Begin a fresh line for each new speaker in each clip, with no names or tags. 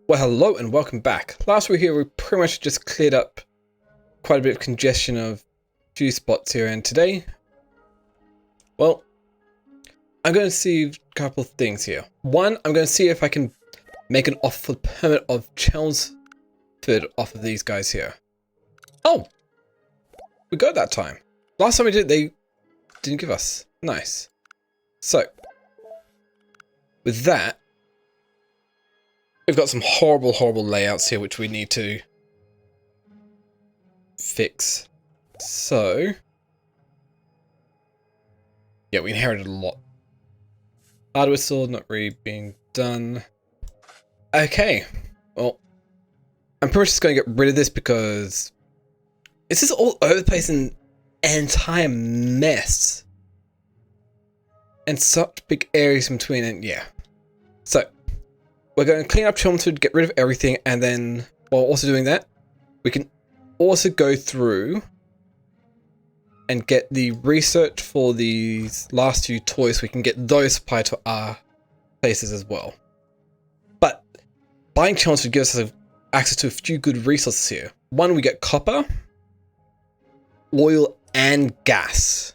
Well, hello and welcome back. Last week here we pretty much just cleared up quite a bit of congestion of few spots here, and today, well, I'm going to see a couple of things here. One, I'm going to see if I can make an offer for the permit of Chelmsford off of these guys here. Oh, we got that time. Last time we did, they didn't give us. Nice. So, with that, we've got some horrible layouts here which we need to fix. So, yeah, we inherited a lot. Hardware sword not really being done. Okay, well, I'm pretty much just going to get rid of this because this is all over the place and an entire mess. And such big areas in between, and yeah. So, we're going to clean up Chelmsford, get rid of everything, and then while also doing that, we can also go through and get the research for these last few toys so we can get those supplied to our places as well. But buying Chelmsford gives us access to a few good resources here. One, we get copper, oil, and gas.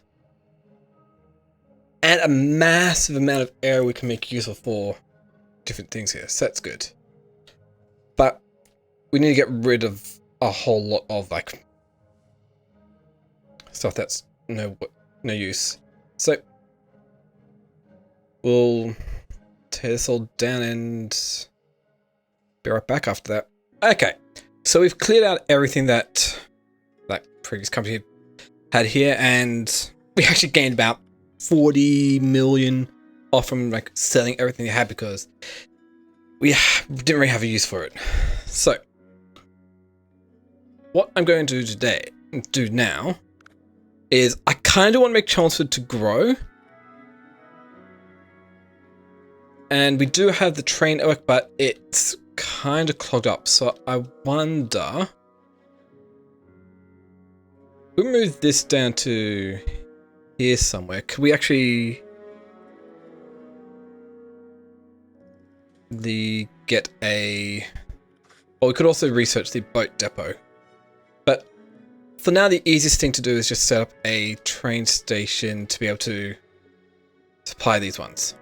And a massive amount of air we can make use of for different things here, so that's good. But we need to get rid of a whole lot of like stuff that's no use. So we'll tear this all down and be right back after that. Okay, so we've cleared out everything that previous company had here, and we actually gained about 40 million off from like selling everything they had because we didn't really have a use for it. So what I'm going to do now is I kind of want to make Chelmsford to grow, and we do have the train network, but it's kind of clogged up. So I wonder, we move this down to here somewhere. Could we actually get a... Well, we could also research the boat depot. But for now, the easiest thing to do is just set up a train station to be able to supply these ones.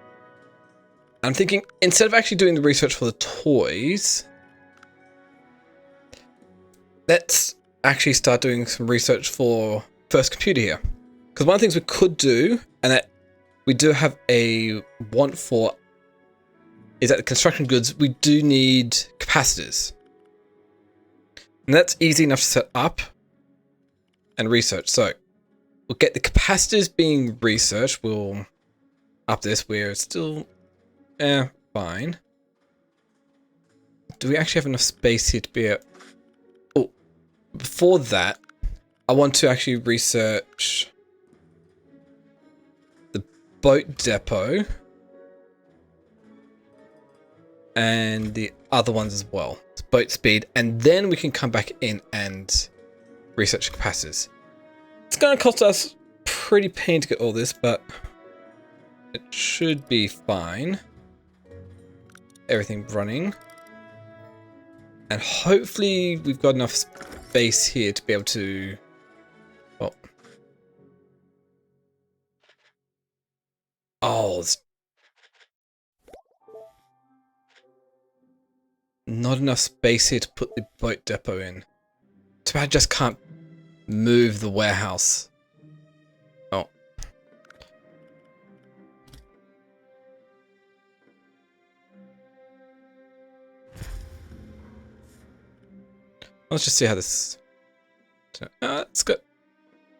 I'm thinking, instead of actually doing the research for the toys, let's actually start doing some research for first computer here. Because one of the things we could do, and that we do have a want for, is that the construction goods, we do need capacitors. And that's easy enough to set up and research. So we'll get the capacitors being researched. We'll up this. We're still fine. Do we actually have enough space here to be a... Oh, before that, I want to actually research the boat depot and the other ones as well. It's boat speed, and then we can come back in and research capacitors. It's going to cost us pretty pain to get all this, but it should be fine. Everything running, and hopefully we've got enough space here to be able to... Well, oh, there's not enough space here to put the boat depot in. Too bad I just can't move the warehouse. Oh. Let's just see how this... it's got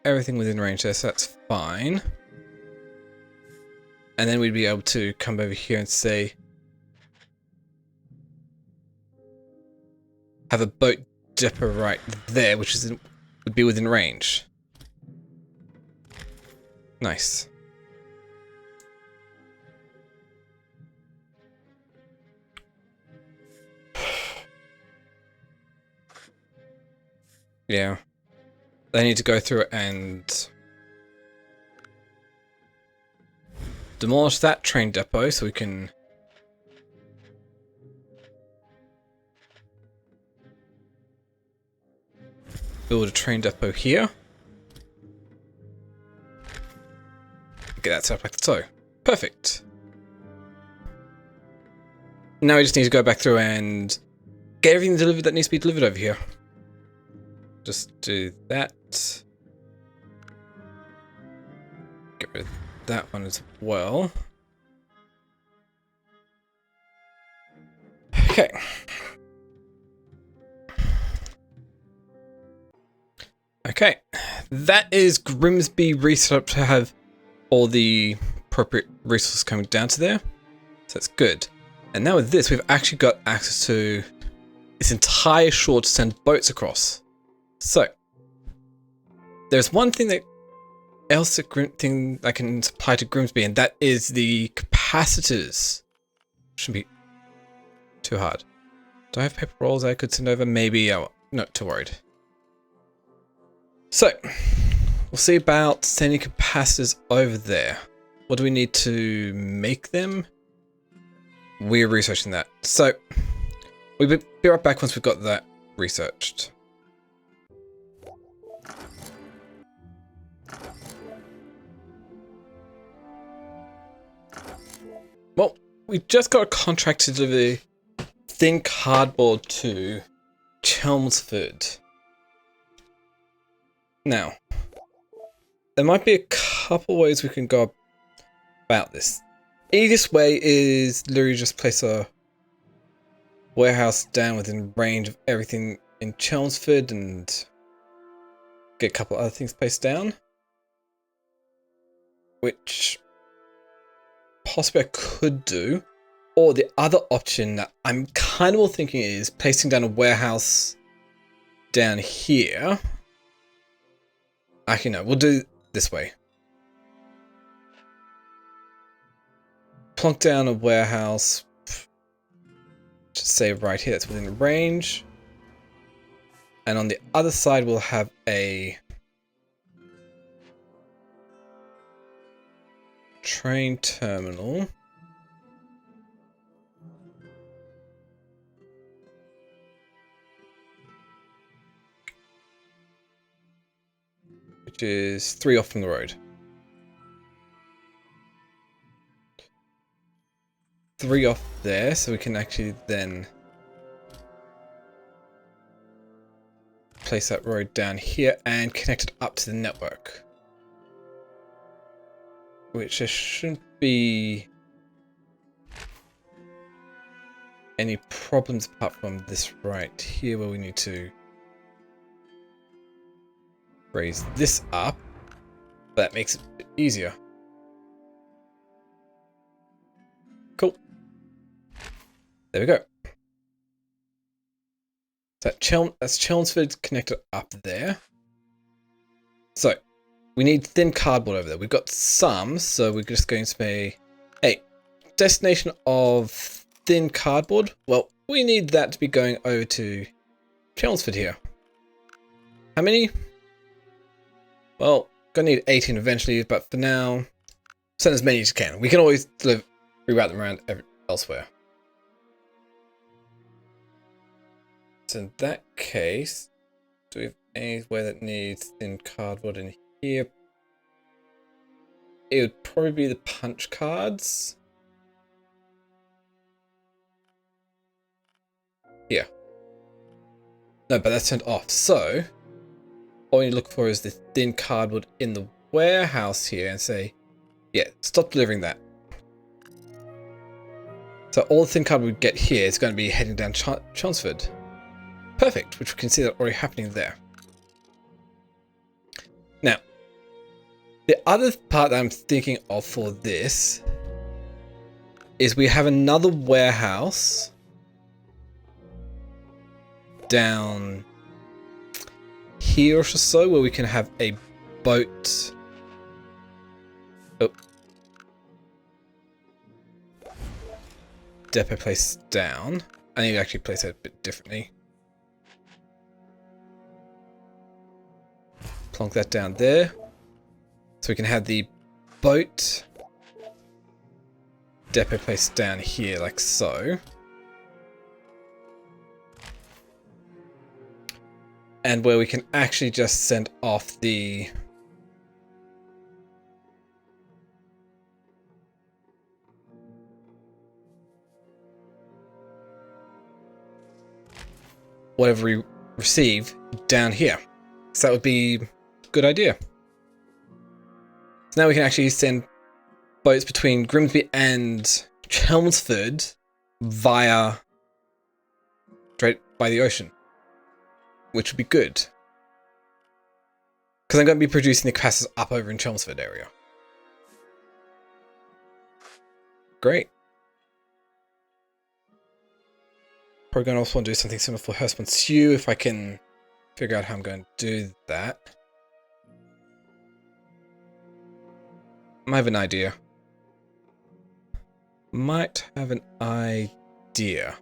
everything within range there, so that's fine. And then we'd be able to come over here and say, have a boat depot right there, which is would be within range. Nice. Yeah. They need to go through and demolish that train depot so we can build a train depot here. Get that set up like so. Perfect. Now we just need to go back through and get everything delivered that needs to be delivered over here. Just do that. Get rid of that one as well. Okay. Okay. That is Grimsby reset up to have all the appropriate resources coming down to there. So that's good. And now with this, we've actually got access to this entire shore to send boats across. So there's one thing that thing I can supply to Grimsby, and that is the capacitors. Shouldn't be too hard. Do I have paper rolls I could send over? Maybe. Oh, not too worried. So we'll see about sending capacitors over there. What do we need to make them? We're researching that. So we'll be right back once we've got that researched. Well, we just got a contract to deliver thin cardboard to Chelmsford. Now, there might be a couple ways we can go about this. Easiest way is literally just place a warehouse down within range of everything in Chelmsford and get a couple other things placed down. Which possibly I could do. Or the other option that I'm kind of thinking is placing down a warehouse down here. Actually, no, we'll do it this way. Plonk down a warehouse, just say right here, that's within range. And on the other side, we'll have a train terminal. Which is 3 off from the road. 3 off there, so we can actually then place that road down here and connect it up to the network. Which there shouldn't be any problems apart from this right here where we need to raise this up. That makes it a bit easier. Cool. There we go. That's Chelmsford connected up there. So we need thin cardboard over there. We've got some, so we're just going to say, hey, destination of thin cardboard. Well, we need that to be going over to Chelmsford here. How many? Well, gonna need 18 eventually, but for now, send as many as you can. We can always reroute them around elsewhere. So in that case, do we have anywhere that needs thin cardboard in here? It would probably be the punch cards. Here. No, but that's turned off. So all we need to look for is the thin cardboard in the warehouse here and say, yeah, stop delivering that. So all the thin cardboard we get here is going to be heading down Chelmsford. Perfect, which we can see that already happening there. Now, the other part that I'm thinking of for this is we have another warehouse down here or so where we can have a boat. Oh. Depot placed down. I need to actually place it a bit differently. Plonk that down there. So we can have the boat depot placed down here like so. and where we can actually just send off the whatever we receive down here. So that would be a good idea. So now we can actually send boats between Grimsby and Chelmsford via straight by the ocean, which would be good. Because I'm going to be producing the capacitors up over in Chelmsford area. Great. Probably going to also want to do something similar for Hurstman-Sue if I can figure out how I'm going to do that. I have an idea. Might have an idea.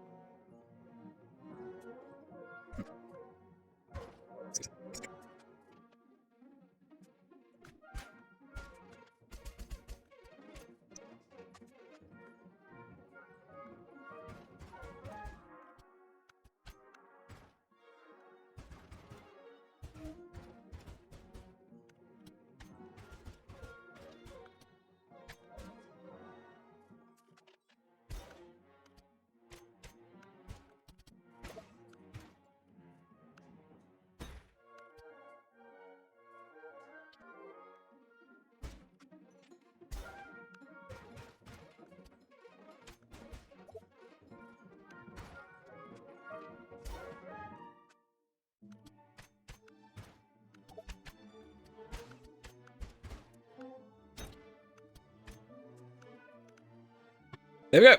There we go.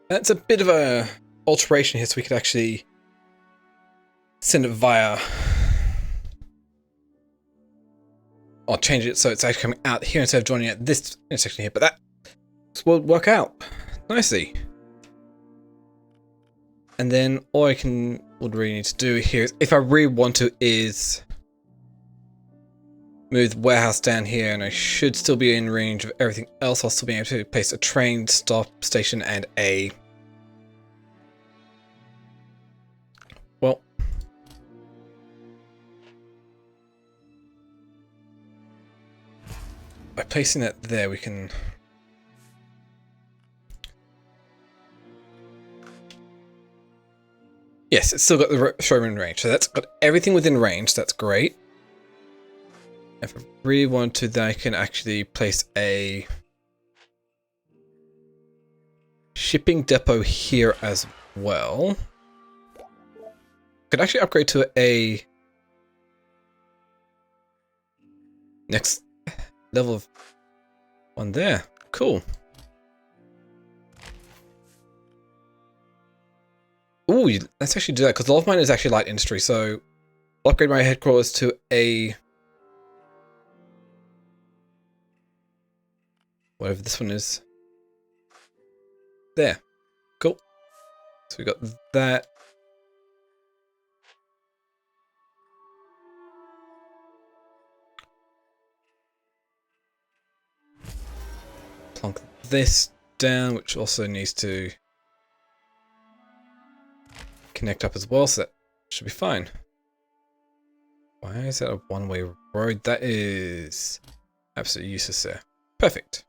That's a bit of a alteration here, so we could actually send it via, or change it so it's actually coming out here instead of joining at this intersection here. But that will work out nicely. And then all I would really need to do here is, if I really want to, is move the warehouse down here, and I should still be in range of everything else. I'll still be able to place a train stop station and a... Well... by placing that there, we can... Yes, it's still got the showroom range, so that's got everything within range. That's great. If I really want to, then I can actually place a shipping depot here as well. Could actually upgrade to a next level of one there. Cool. Ooh, let's actually do that, because a lot of mine is actually light industry, so I'll upgrade my headquarters to a... whatever this one is. There. Cool. So we got that. Plonk this down, which also needs to connect up as well, so that should be fine. Why is that a one-way road? That is absolutely useless there. Perfect.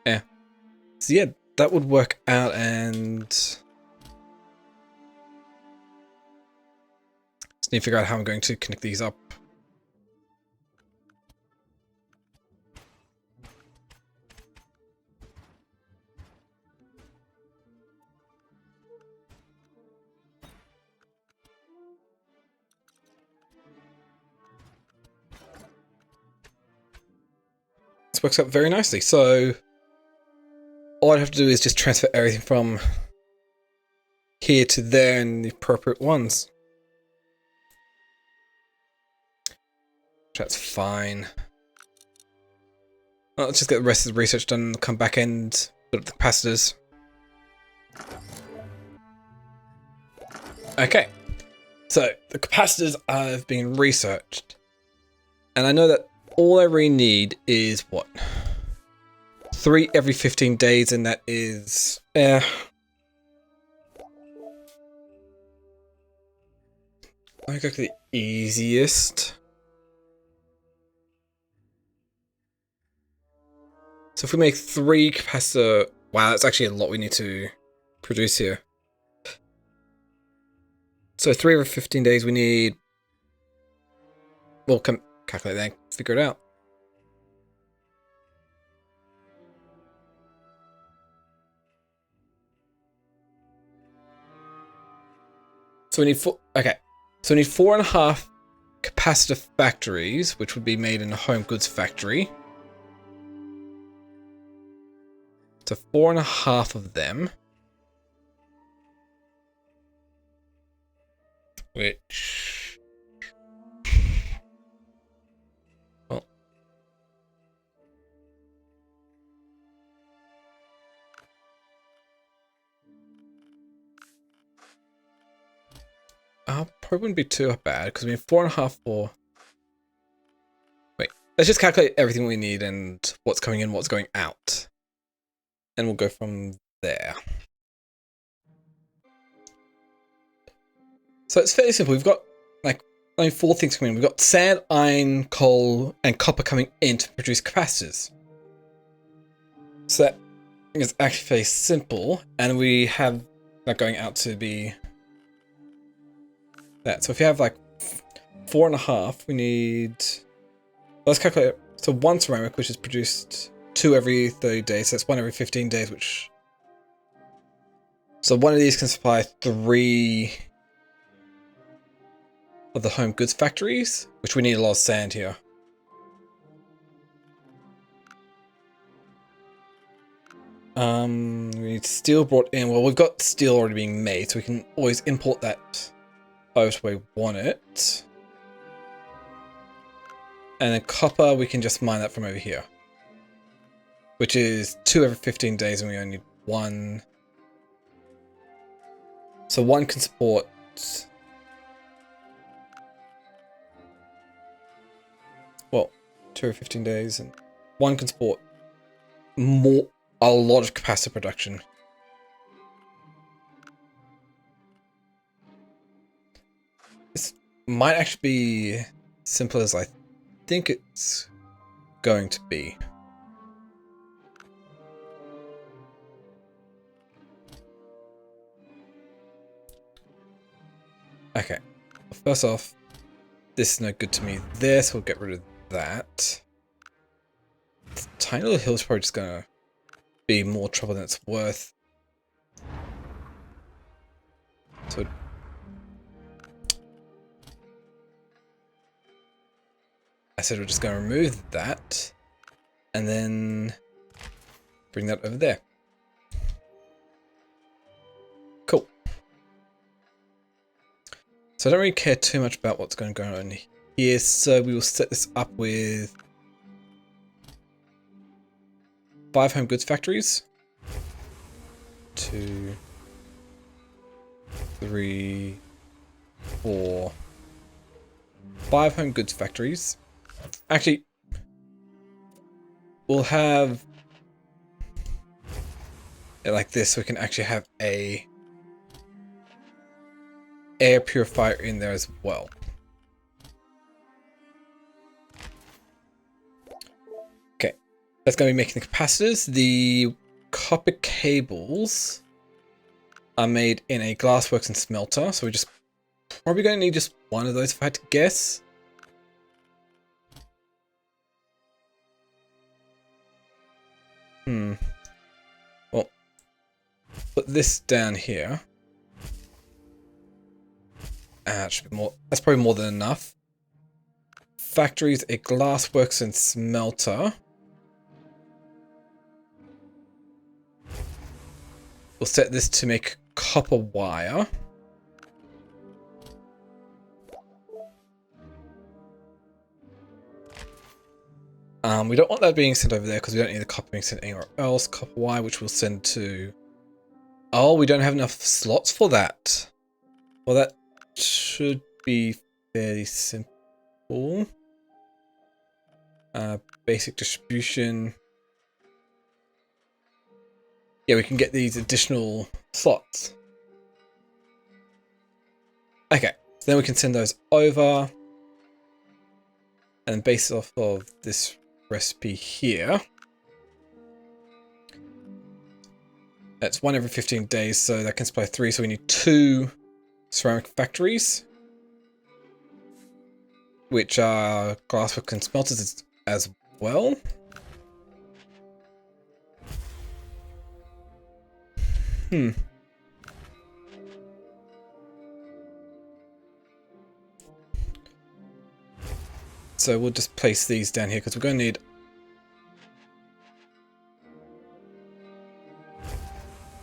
Yeah. So yeah, that would work out, and just need to figure out how I'm going to connect these up. This works out very nicely. So all I'd have to do is just transfer everything from here to there in the appropriate ones. That's fine. Well, let's just get the rest of the research done and come back and put up the capacitors. Okay, so the capacitors have been researched, and I know that all I really need is what? 3 every 15 days, and that is Let me go to the easiest. So if we make 3 capacitor... Wow, that's actually a lot we need to produce here. So 3 over 15 days we need... We'll calculate that and figure it out. So we need 4... Okay. So we need 4.5 capacitor factories, which would be made in a home goods factory. So 4.5 of them. Which... Well... Probably wouldn't be too bad, because we need 4.5 for... Wait, let's just calculate everything we need and what's coming in, what's going out. And we'll go from there. So it's fairly simple. We've got like only 4 things coming in. We've got sand, iron, coal, and copper coming in to produce capacitors. So that is actually fairly simple. And we have that going out to be that. So if you have like 4.5, we need... Let's calculate it. So 1 ceramic, which is produced 2 every 30 days. So that's 1 every 15 days, which... So one of these can supply 3... of the home goods factories, which we need a lot of sand here. We need steel brought in. Well, we've got steel already being made, so we can always import that over to where we want it. And then copper, we can just mine that from over here, which is 2 every 15 days, and we only need 1. So 1 can support... Well, 2 every 15 days, and 1 can support a lot of capacitor production. This might actually be simple as I think it's going to be. Okay, well, first off, this is no good to me there, so we'll get rid of that. This tiny little hill's probably just gonna be more trouble than it's worth. So I said we're just gonna remove that and then bring that over there. Cool. So I don't really care too much about what's going to go on here, so we will set this up with 5 home goods factories. 2, 3, 4, 5 home goods factories. Actually, we'll have it like this, so we can actually have a air purifier in there as well. Okay, that's going to be making the capacitors. The copper cables are made in a glassworks and smelter, so we're just probably going to need just 1 of those if I had to guess. Well, put this down here. That should be more. That's probably more than enough. Factories, a glassworks and smelter. We'll set this to make copper wire. We don't want that being sent over there because we don't need the copper being sent anywhere else. Copper wire, which we'll send to... Oh, we don't have enough slots for that. Well, that should be fairly simple. Basic distribution. Yeah, we can get these additional slots. Okay, So then we can send those over. And based off of this recipe here, that's 1 every 15 days, so that can supply 3, so we need 2 ceramic factories, which are glassworks and smelters as well. So we'll just place these down here because we're going to need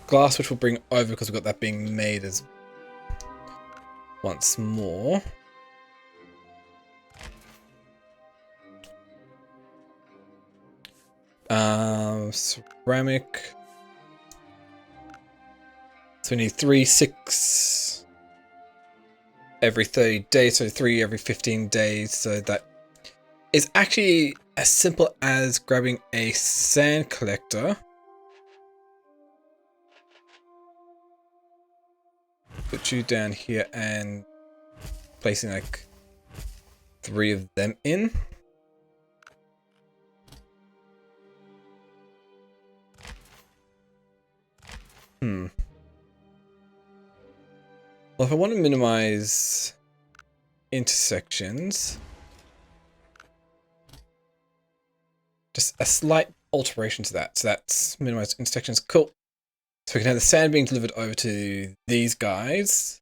glass, which we'll bring over because we've got that being made as once more. Ceramic. So we need 3, 6 every 30 days, so 3 every 15 days. So that is actually as simple as grabbing a sand collector. Put you down here and placing like 3 of them in. Well, if I want to minimize intersections, just a slight alteration to that. So that's minimize intersections. Cool. So we can have the sand being delivered over to these guys.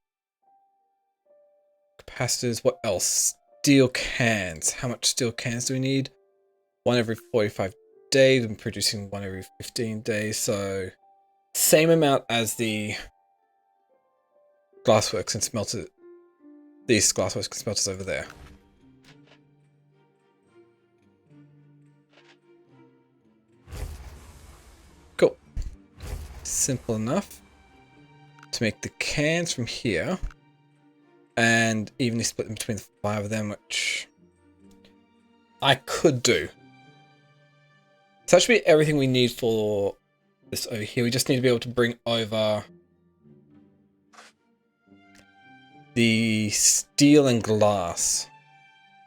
Capacitors. What else? Steel cans. How much steel cans do we need? 1 every 45 days. I'm producing 1 every 15 days. So same amount as the glassworks and smelters. These glassworks and smelters over there. Cool. Simple enough to make the cans from here and evenly split them between the 5 of them, which I could do. So that should be everything we need for this over here. We just need to be able to bring over the steel and glass,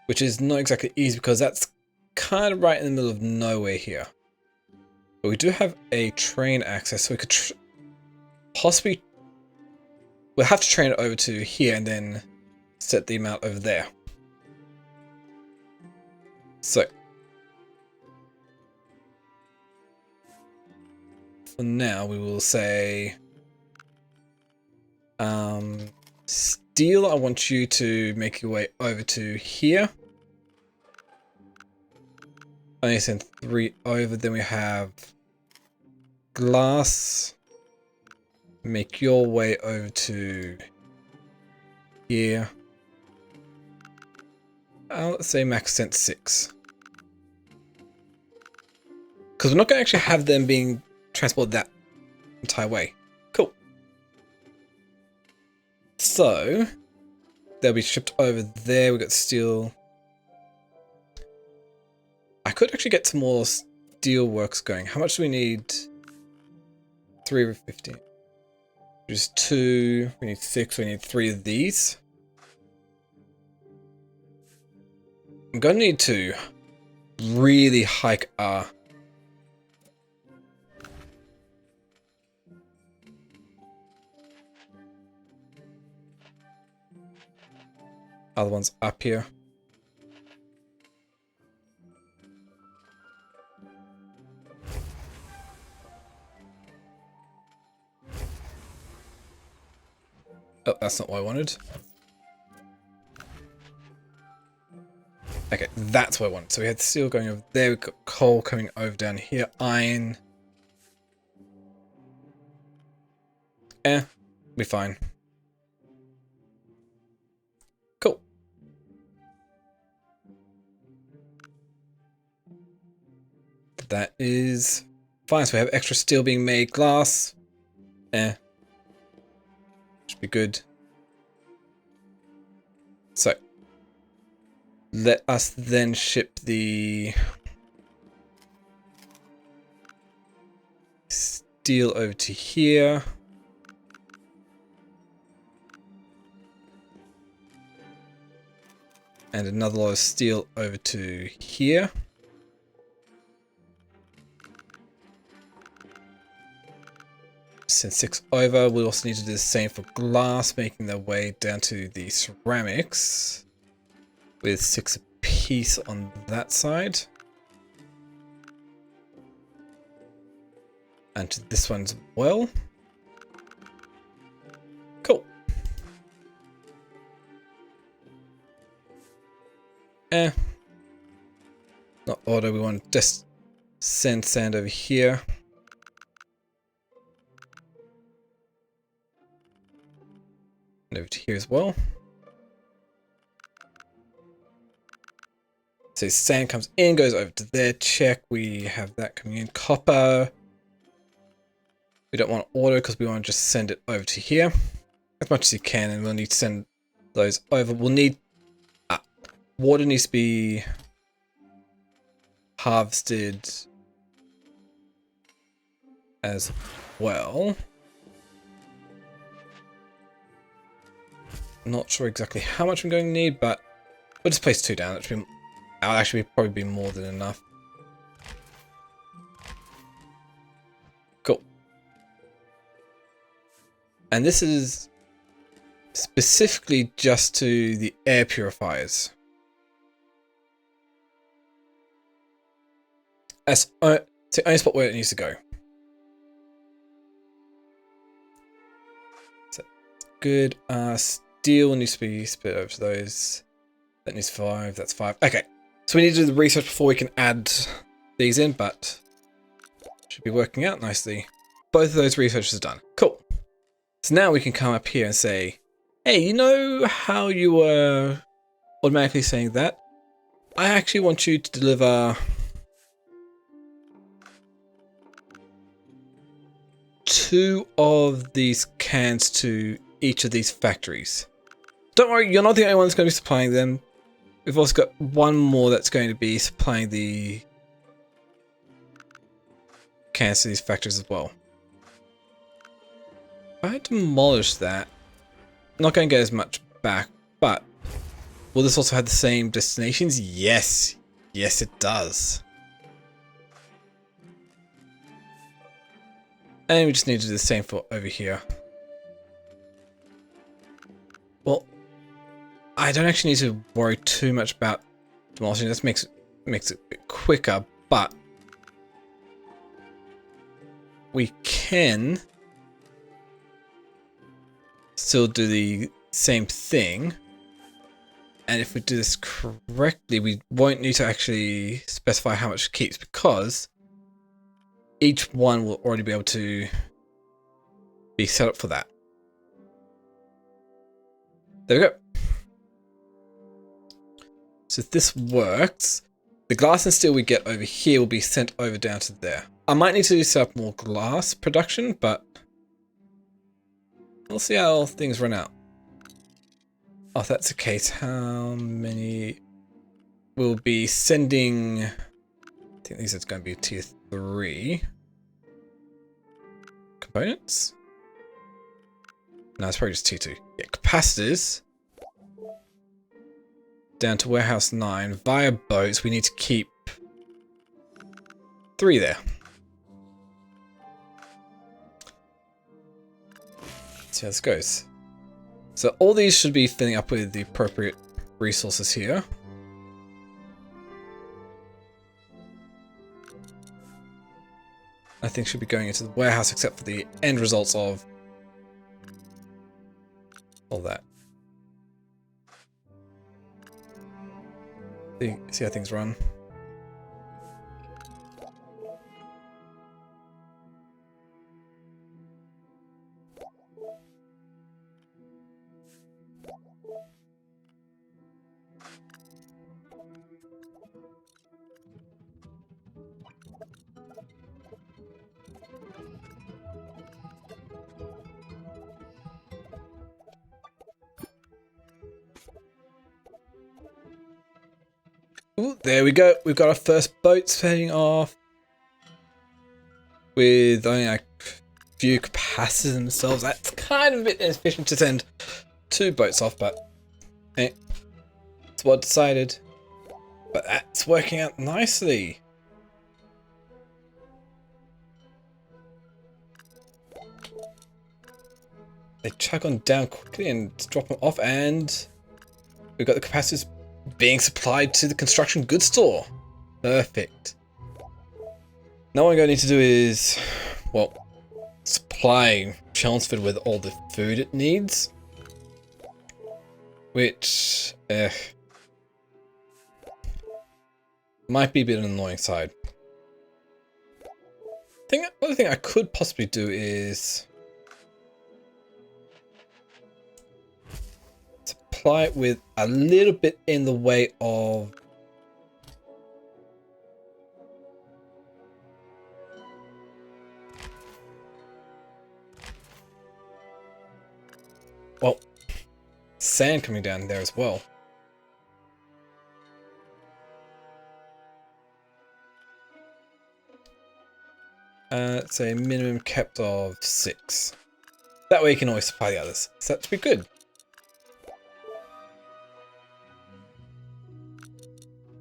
which is not exactly easy because that's kind of right in the middle of nowhere here. But we do have a train access, so we could possibly... We'll have to train it over to here and then set the amount over there. So for now, we will say steel, I want you to make your way over to here. I need to send 3 over. Then we have glass. Make your way over to here. Let's say max sent 6. Because we're not going to actually have them being transported that entire way. Cool. So they'll be shipped over there. We've got steel. I could actually get some more steel works going. How much do we need? 3 over 15. Just 2. We need 6. We need 3 of these. I'm going to need to really hike our other ones up here. Oh, that's not what I wanted. Okay, that's what I wanted. So we had steel going over there. We've got coal coming over down here. Iron. Be fine. Cool. That is fine. So we have extra steel being made. Glass. Should be good. So let us then ship the steel over to here. And another lot of steel over to here. Send 6 over. We also need to do the same for glass, making their way down to the ceramics. With 6 apiece on that side. And to this one as well. Cool. Not auto, we want to just send sand over here. And over to here as well. So sand comes in, goes over to there, check. We have that coming in. Copper. We don't want auto because we want to just send it over to here. As much as you can, and we'll need to send those over. We'll need... water needs to be harvested as well. Not sure exactly how much I'm going to need, but we'll just place 2 down. That'll actually probably be more than enough. Cool. And this is specifically just to the air purifiers. It's the only spot where it needs to go. So good. Steel needs to be split over to those. That needs 5. That's 5. Okay. So we need to do the research before we can add these in, but should be working out nicely. Both of those researches are done. Cool. So now we can come up here and say, hey, you know how you were automatically saying that? I actually want you to deliver 2 of these cans to each of these factories. Don't worry, you're not the only one that's going to be supplying them. We've also got one more that's going to be supplying the cans to these factories as well. If I demolish that, I'm not going to get as much back, but will this also have the same destinations? Yes. Yes, it does. And we just need to do the same for over here. Well, I don't actually need to worry too much about demolishing. This makes it a bit quicker, but we can still do the same thing. And if we do this correctly, we won't need to actually specify how much it keeps, because each one will already be able to be set up for that. There we go. So if this works, the glass and steel we get over here will be sent over down to there. I might need to set up more glass production, but we'll see how things run out. Oh, if that's the case, how many will be sending? I think these are going to be tier 3 components. No, it's probably just tier 2. Yeah, capacitors down to warehouse 9 via boats. We need to keep 3 there. Let's see how this goes. So all these should be filling up with the appropriate resources here. I think should be going into the warehouse, except for the end results of all that. See how things run. Ooh, there we go. We've got our first boats heading off with only a few capacitors themselves. That's kind of a bit inefficient to send 2 boats off, but hey. That's what I decided. But that's working out nicely. They chug on down quickly and drop them off, and we've got the capacitors being supplied to the construction goods store. Perfect. Now what I'm going to need to do is, well, supply Chelmsford with all the food it needs. Which, might be a bit on the annoying side. Another thing I could possibly do is supply it with a little bit in the way of sand coming down there as well. Let's say minimum kept of 6. That way you can always supply the others. So that should be good.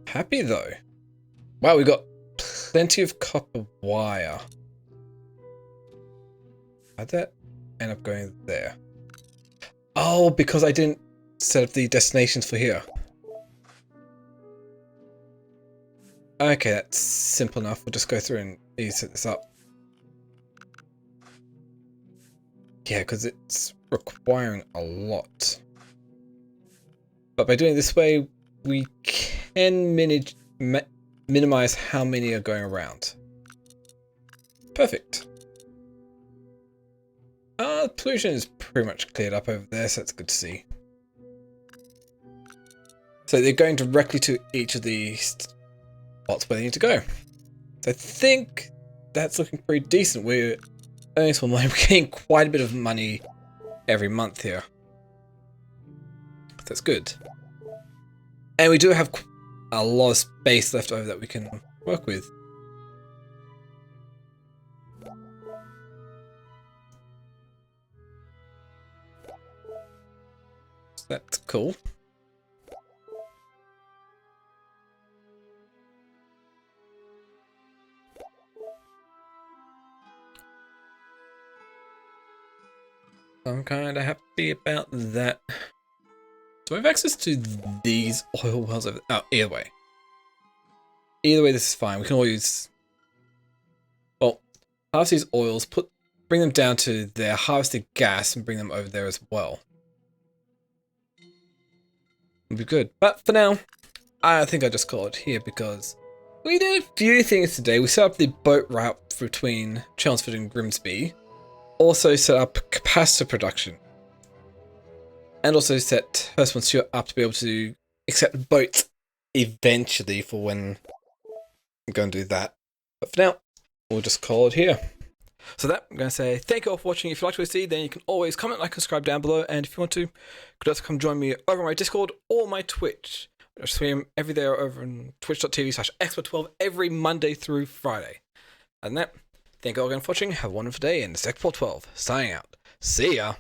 Happy though. Wow, we got plenty of copper wire. How'd that end up going there? Oh, because I didn't set up the destinations for here. Okay, that's simple enough. We'll just go through and set this up. Yeah, because it's requiring a lot. But by doing it this way, we can minimize how many are going around. Perfect. Pollution is pretty much cleared up over there, so that's good to see. So they're going directly to each of the spots where they need to go. So I think that's looking pretty decent. We're earning some money. We're getting quite a bit of money every month here. That's good. And we do have a lot of space left over that we can work with. So that's cool. I'm kind of happy about that. Do I have access to these oil wells over there? Oh, either way. Either way, this is fine. We can always, well, harvest these oils, bring them down to their harvested gas and bring them over there as well. It'll be good. But for now, I think I'll just call it here because we did a few things today. We set up the boat route between Chelmsford and Grimsby. Also set up capacitor production. And also set First One Stewart up to be able to accept boats eventually for when I'm going to do that. But for now, we'll just call it here. So that, I'm going to say thank you all for watching. If you like what you see, then you can always comment, like, and subscribe down below. And if you want to, you could also come join me over on my Discord or my Twitch. I stream every day over on twitch.tv/expert12 every Monday through Friday. And that, thank you all again for watching. Have a wonderful day, and it's Expert12 signing out. See ya.